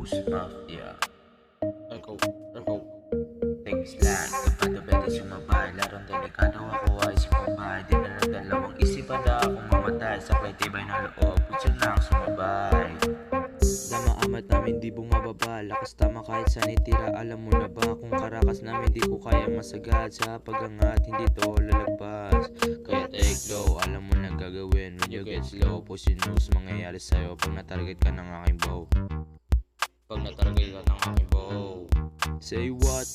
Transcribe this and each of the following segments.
Boost Mafia. Echo, echo. Things like kapado pwede sumabay. Larong delikado ako ay sumabay. Di na nagdalawang isipan na akong mamatay. Saklay tibay ng loob, gusto na akong sumabay. Dama amat namin di bumababa. Lakas tama kahit saan itira. Alam mo na ba kung karakas namin di ko kaya masagad. Sa pagangat hindi to lalagpas. Kaya take low, alam mo na gagawin when you get slow. Push your nose, mangyayari sa'yo pag natarget ka ng aking bow. Pag nataragay ka ng aking bow. Say what?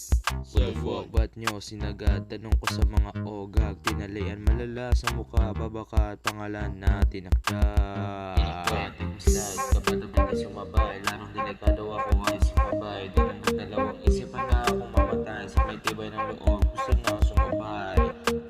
Say What the fuck what? ba't nyo sinagad? Tanong ko sa mga ogag. Tinalayan malala sa mukha. Babaka at pangalan na tinakda. Kaya things like kapado pwede sumabay. Larong delikado ako ay sumabay. Di na nagdalawang isipan na akong mamatay. Saklay tibay ng loob, gusto na akong sumabay.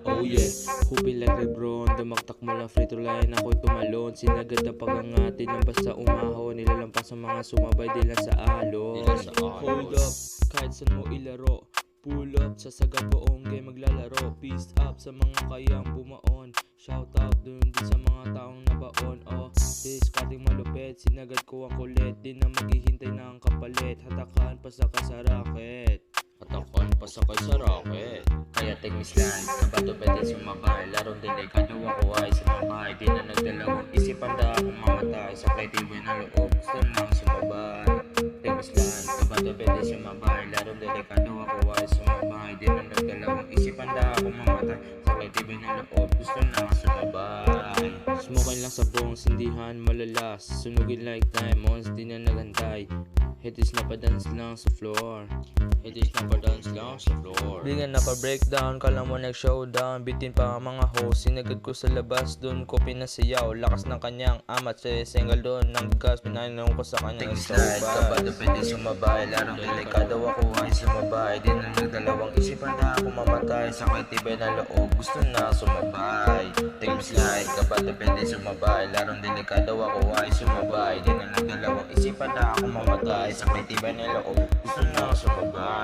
Oh yeah, hupin like Lebron. Dumaktak mo lang free throw line, ako'y tumalon. Sinagad ang pagangatin ng basta umahon. Nilalampas sa mga sumabay, di lang sa alon. Di lang sa alon. Hold up, kahit saan mo ilaro. Pull up, sa sagad buong game maglalaro. Peace up sa mga kayang bumaon. Shout out dun din sa mga taong nabaon. Oh, this cutting malupit. Sinagad ko ang kulit. Di na maghihintay ng kapalit. Hatakan pa sa kasaraket. Hatakan pa sakay sa rocket. Kaya take me slide, kapado pwede sumabay. Larong delikado ako ay sumabay. Di na nagdalawang isipan na akong mamatay. Saklay tibay ng loob, gusto na akong sumabay. Take me slide, kapado pwede sumabay. Larong delikado ako ay sumabay. Di na nagdalawang isipan na akong mamatay. Saklay tibay ng loob, gusto na akong sumabay. Smokin lang sa buong sindihan malalas. Sunugin like diamonds, di na naghantay. Hitis na pa-dance lang sa floor. Hitis na pa-dance lang sa floor. Di nga napa-breakdown, kala mo nag-showdown. Bitin pa ang mga host, sinagad ko sa labas. Doon ko pinasayaw, lakas ng kanyang amat. Sa single doon, ng gas, pinainom ko sa kanyang Take slide, kapado pwede sumabay. Larong delikado ako ay sumabay. Di na nagdalawang isipan na akong mamatay. Saklay tibay ng loob, gusto na sumabay. Take slide, kapado pwede sumabay. Larong delikado ako ay sumabay. Di na nagdalawang isipan na akong mamatay. Saklay tibay ng loob, gusto na sumabay.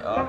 Oh.